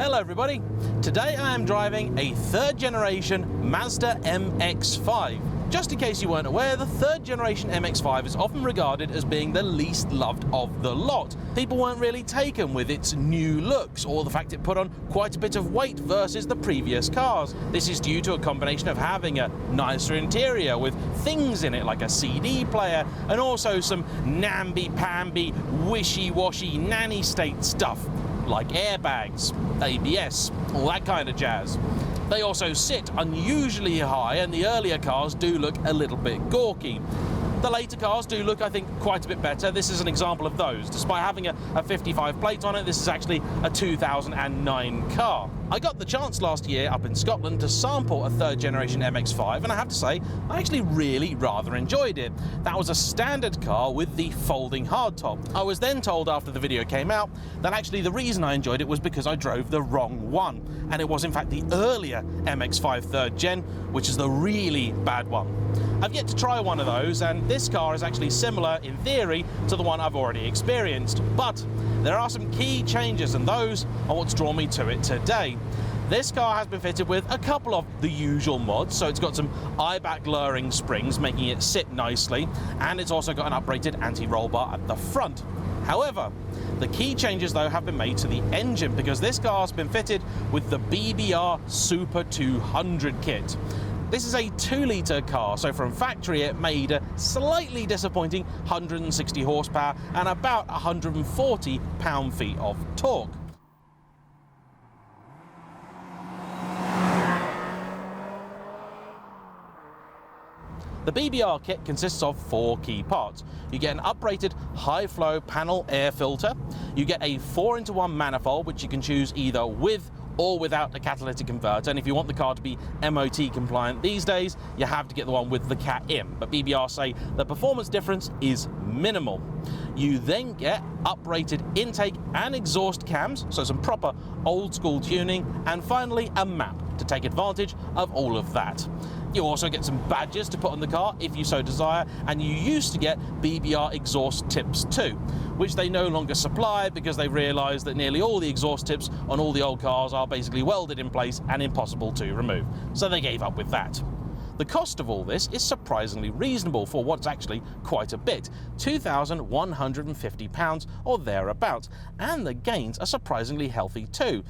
Hello everybody, today I am driving a third generation Mazda MX5. Just in case you weren't aware, the third generation MX5 is often regarded as being the least loved of the lot. People weren't really taken with its new looks or the fact it put on quite a bit of weight versus the previous cars. This is due to a combination of having a nicer interior with things in it like a CD player and also some namby-pamby, wishy-washy nanny state stuff like airbags, ABS, all that kind of jazz. They also sit unusually high and the earlier cars do look a little bit gawky. The later cars do look, I think, quite a bit better. This is an example of those. Despite having a 55 plate on it, this is actually a 2009 car. I got the chance last year up in Scotland to sample a third generation MX5 and I have to say, I actually really rather enjoyed it. That was a standard car with the folding hardtop. I was then told after the video came out that actually the reason I enjoyed it was because I drove the wrong one. And it was in fact the earlier MX5 third gen, which is the really bad one. I've yet to try one of those, and this car is actually similar in theory to the one I've already experienced. But there are some key changes, and those are what's drawn me to it today. This car has been fitted with a couple of the usual mods, so it's got some eye-back lowering springs making it sit nicely, and it's also got an upgraded anti-roll bar at the front. However, the key changes though have been made to the engine because this car has been fitted with the BBR Super 200 kit. This is a 2-litre car, so from factory it made a slightly disappointing 160 horsepower and about 140 pound-feet of torque. The BBR kit consists of 4 key parts. You get an uprated high-flow panel air filter, you get a 4-into-1 manifold which you can choose either with or without a catalytic converter, and if you want the car to be MOT compliant these days, you have to get the one with the cat in, but BBR say the performance difference is minimal. You then get uprated intake and exhaust cams, so some proper old school tuning, and finally a map to take advantage of all of that. You also get some badges to put on the car if you so desire, and you used to get BBR exhaust tips too, which they no longer supply because they realised that nearly all the exhaust tips on all the old cars are basically welded in place and impossible to remove, so they gave up with that. The cost of all this is surprisingly reasonable for what's actually quite a bit, £2,150 or thereabouts, and the gains are surprisingly healthy too.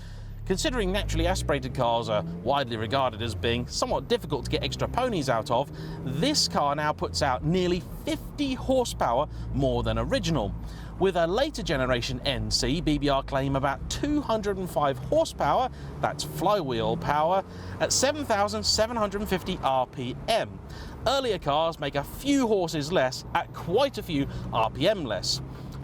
Considering naturally aspirated cars are widely regarded as being somewhat difficult to get extra ponies out of, this car now puts out nearly 50 horsepower more than original. With a later generation NC, BBR claim about 205 horsepower, that's flywheel power, at 7,750 RPM. Earlier cars make a few horses less at quite a few RPM less.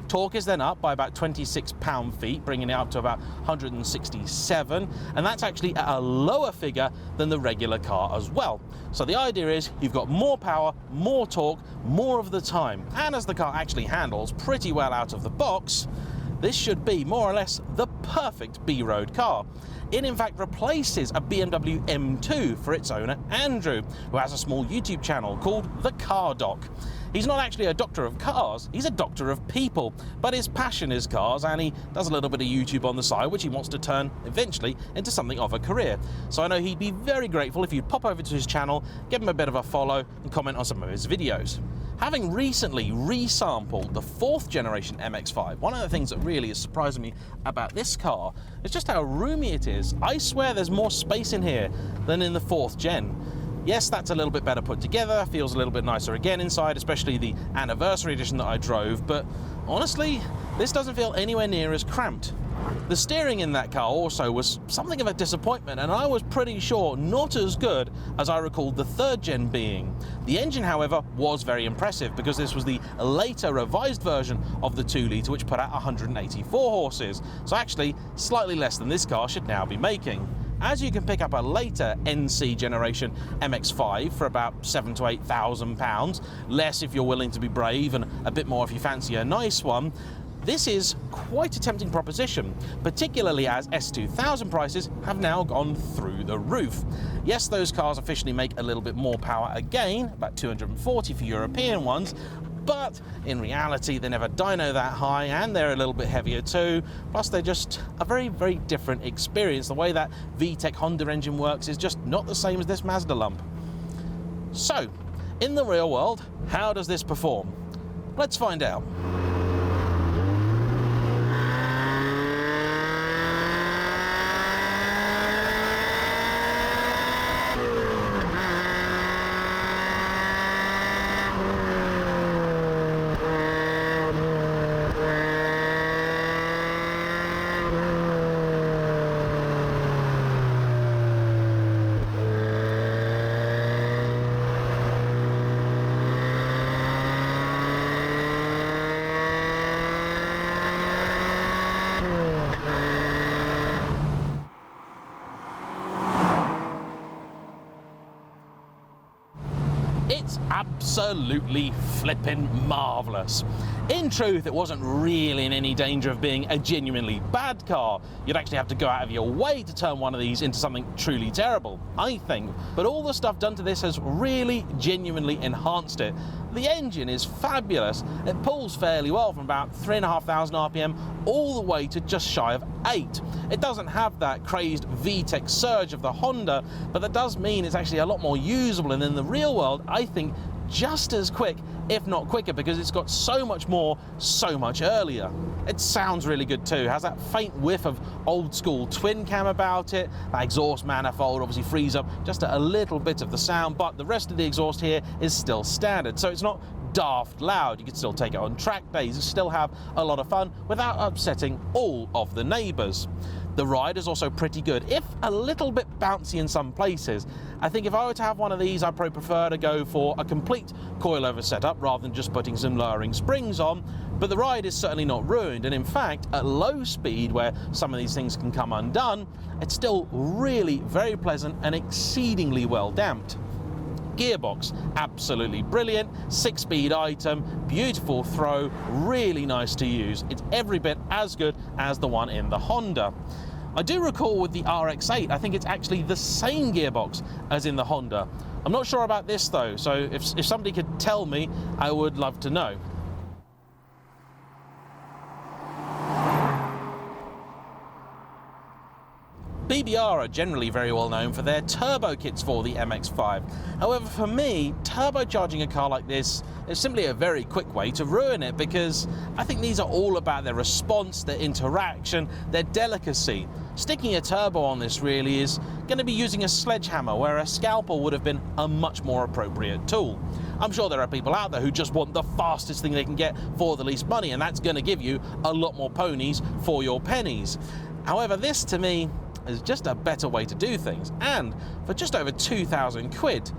Torque is then up by about 26 pound-feet, bringing it up to about 167, and that's actually at a lower figure than the regular car as well. So the idea is you've got more power, more torque, more of the time, and as the car actually handles pretty well out of the box, this should be more or less the perfect B-road car. It in fact replaces a BMW M2 for its owner Andrew, who has a small YouTube channel called The Car Doc. He's not actually a doctor of cars, he's a doctor of people, but his passion is cars and he does a little bit of YouTube on the side which he wants to turn eventually into something of a career. So I know he'd be very grateful if you'd pop over to his channel, give him a bit of a follow and comment on some of his videos. Having recently re-sampled the 4th generation MX5, one of the things that really is surprising me about this car is just how roomy it is. I swear there's more space in here than in the 4th gen. Yes, that's a little bit better put together, feels a little bit nicer again inside, especially the anniversary edition that I drove, but honestly, this doesn't feel anywhere near as cramped. The steering in that car also was something of a disappointment, and I was pretty sure not as good as I recalled the 3rd gen being. The engine, however, was very impressive because this was the later revised version of the 2-litre which put out 184 horses, so actually slightly less than this car should now be making. As you can pick up a later NC generation MX5 for about £7,000 to £8,000, less if you're willing to be brave and a bit more if you fancy a nice one, this is quite a tempting proposition, particularly as S2000 prices have now gone through the roof. Yes, those cars officially make a little bit more power again, about 240 for European ones, but in reality they never dyno that high, and they're a little bit heavier too. Plus they're just a very, very different experience. The way that VTEC Honda engine works is just not the same as this Mazda lump. So, in the real world, how does this perform? Let's find out. It's absolutely flippin' marvellous. In truth, it wasn't really in any danger of being a genuinely bad car. You'd actually have to go out of your way to turn one of these into something truly terrible, I think. But all the stuff done to this has really genuinely enhanced it. The engine is fabulous. It pulls fairly well from about 3,500 RPM all the way to just shy of 8. It doesn't have that crazed VTEC surge of the Honda, but that does mean it's actually a lot more usable, and in the real world, I think just as quick, if not quicker, because it's got so much more, so much earlier. It sounds really good too. It has that faint whiff of old school twin cam about it. That exhaust manifold obviously frees up just a little bit of the sound, but the rest of the exhaust here is still standard, so it's not daft loud. You can still take it on track days and still have a lot of fun without upsetting all of the neighbours. The ride is also pretty good, if a little bit bouncy in some places. I think if I were to have one of these, I'd probably prefer to go for a complete coilover setup rather than just putting some lowering springs on, but the ride is certainly not ruined, and in fact, at low speed where some of these things can come undone, it's still really very pleasant and exceedingly well damped. Gearbox, absolutely brilliant, 6-speed item, beautiful throw, really nice to use. It's every bit as good as the one in the Honda. I do recall with the RX-8, I think it's actually the same gearbox as in the Honda. I'm not sure about this though, so if somebody could tell me, I would love to know. BBR are generally very well known for their turbo kits for the MX5. However, for me, turbocharging a car like this is simply a very quick way to ruin it, because I think these are all about their response, their interaction, their delicacy. Sticking a turbo on this really is going to be using a sledgehammer, where a scalpel would have been a much more appropriate tool. I'm sure there are people out there who just want the fastest thing they can get for the least money, and that's going to give you a lot more ponies for your pennies. However, this to me is just a better way to do things, and for just over 2,000 quid,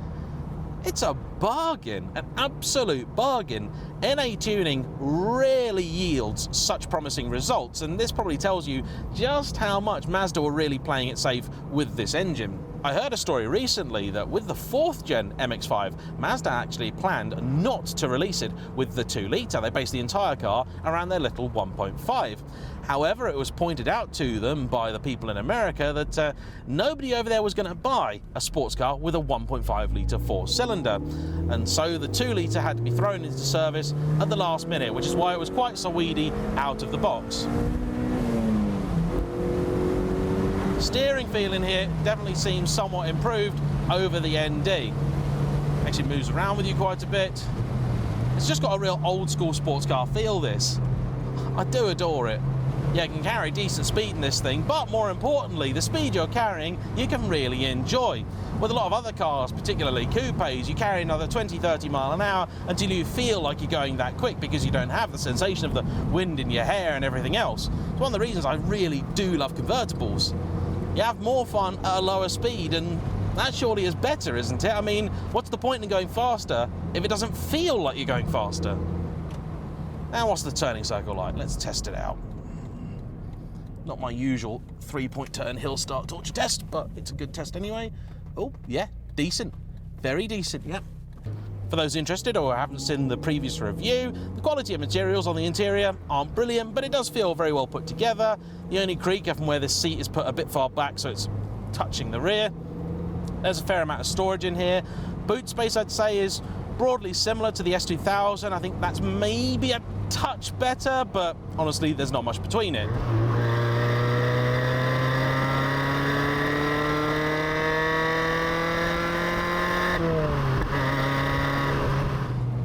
it's a bargain, an absolute bargain. NA tuning rarely yields such promising results, and this probably tells you just how much Mazda were really playing it safe with this engine. I heard a story recently that with the 4th gen MX5, Mazda actually planned not to release it with the 2-litre. They based the entire car around their little 1.5. However, it was pointed out to them by the people in America that nobody over there was going to buy a sports car with a 1.5-litre 4-cylinder. And so the 2-litre had to be thrown into service at the last minute, which is why it was quite so weedy out of the box. Steering feel in here definitely seems somewhat improved over the ND. Actually moves around with you quite a bit. It's just got a real old school sports car feel, this. I do adore it. Yeah, you can carry decent speed in this thing, but more importantly, the speed you're carrying, you can really enjoy. With a lot of other cars, particularly coupes, you carry another 20-30 miles an hour until you feel like you're going that quick, because you don't have the sensation of the wind in your hair and everything else. It's one of the reasons I really do love convertibles. You have more fun at a lower speed, and that surely is better, isn't it? I mean, what's the point in going faster if it doesn't feel like you're going faster? Now, what's the turning circle like? Let's test it out. Not my usual 3-point turn hill start torture test, but it's a good test anyway. Oh, yeah, decent. Very decent, yeah. For those interested or haven't seen the previous review, the quality of materials on the interior aren't brilliant, but it does feel very well put together. The only creak from where this seat is put a bit far back, so it's touching the rear. There's a fair amount of storage in here. Boot space, I'd say, is broadly similar to the S2000. I think that's maybe a touch better, but honestly, there's not much between it.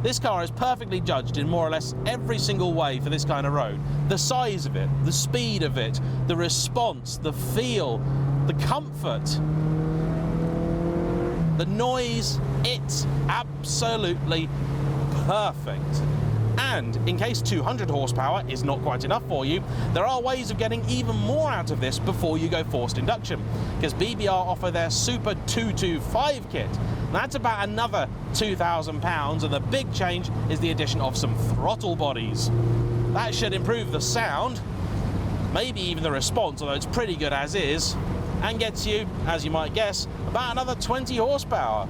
This car is perfectly judged in more or less every single way for this kind of road. The size of it, the speed of it, the response, the feel, the comfort, the noise, it's absolutely perfect. And in case 200 horsepower is not quite enough for you, there are ways of getting even more out of this before you go forced induction, because BBR offer their Super 225 kit. That's about another £2,000, and the big change is the addition of some throttle bodies. That should improve the sound, maybe even the response, although it's pretty good as is, and gets you, as you might guess, about another 20 horsepower.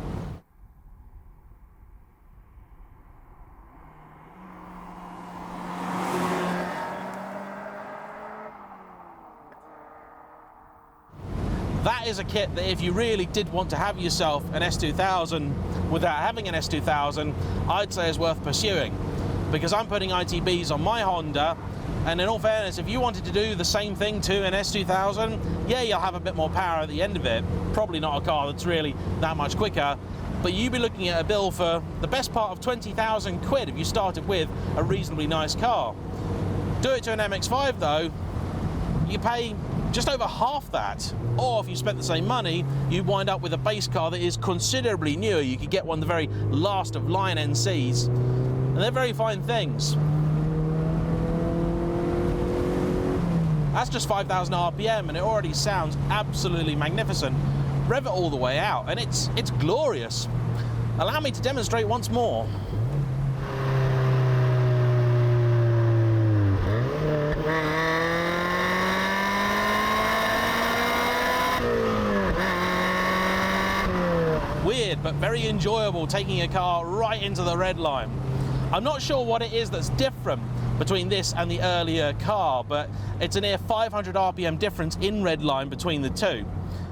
That is a kit that if you really did want to have yourself an S2000 without having an S2000, I'd say is worth pursuing, because I'm putting ITBs on my Honda, and in all fairness, if you wanted to do the same thing to an S2000, yeah, you'll have a bit more power at the end of it. Probably not a car that's really that much quicker, but you'd be looking at a bill for the best part of 20,000 quid if you started with a reasonably nice car. Do it to an MX5 though, you pay just over half that, or if you spent the same money, you wind up with a base car that is considerably newer. You could get one of the very last of line NCs, and they're very fine things. That's just 5,000 RPM, and it already sounds absolutely magnificent. Rev it all the way out, and it's glorious. Allow me to demonstrate once more. Weird, but very enjoyable, taking a car right into the red line. I'm not sure what it is that's different between this and the earlier car, but it's a near 500 RPM difference in red line between the two.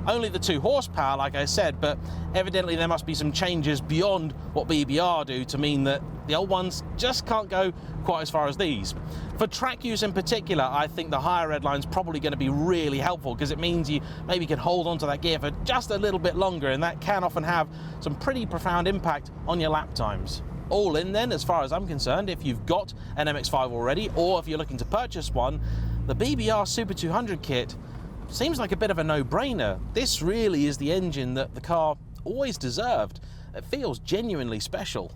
Only the 2 horsepower, like I said, but evidently there must be some changes beyond what BBR do to mean that the old ones just can't go quite as far as these. For track use in particular, I think the higher red line's probably going to be really helpful, because it means you maybe can hold onto that gear for just a little bit longer, and that can often have some pretty profound impact on your lap times. All in then, as far as I'm concerned, if you've got an MX5 already, or if you're looking to purchase one, the BBR Super 200 kit seems like a bit of a no-brainer. This really is the engine that the car always deserved. It feels genuinely special.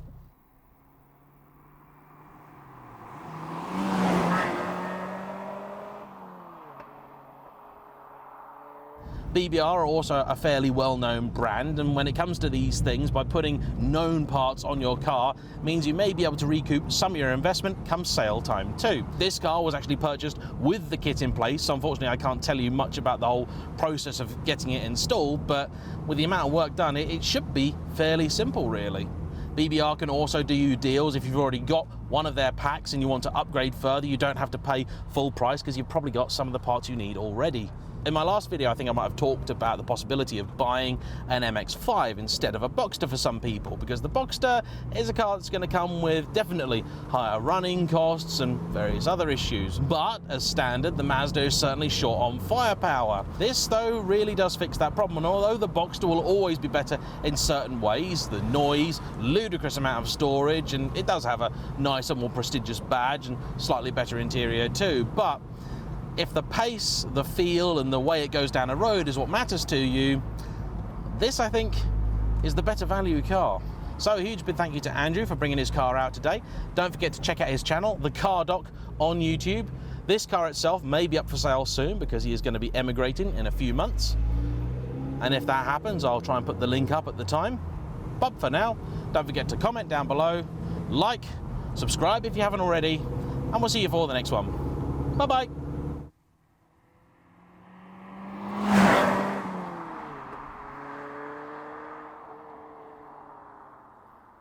BBR are also a fairly well-known brand, and when it comes to these things, by putting known parts on your car means you may be able to recoup some of your investment come sale time too. This car was actually purchased with the kit in place, so unfortunately I can't tell you much about the whole process of getting it installed, but with the amount of work done, it should be fairly simple really. BBR can also do you deals if you've already got one of their packs and you want to upgrade further. You don't have to pay full price because you've probably got some of the parts you need already. In my last video, I think I might have talked about the possibility of buying an MX5 instead of a Boxster for some people, because the Boxster is a car that's going to come with definitely higher running costs and various other issues. But as standard, the Mazda is certainly short on firepower. This, though, really does fix that problem, and although the Boxster will always be better in certain ways, the noise, ludicrous amount of storage, and it does have a nicer, more prestigious badge and slightly better interior too, but if the pace, the feel, and the way it goes down a road is what matters to you, this, I think, is the better value car. So a huge big thank you to Andrew for bringing his car out today. Don't forget to check out his channel, The Car Doc, on YouTube. This car itself may be up for sale soon because he is going to be emigrating in a few months. And if that happens, I'll try and put the link up at the time. But for now, don't forget to comment down below, like, subscribe if you haven't already, and we'll see you for the next one. Bye-bye.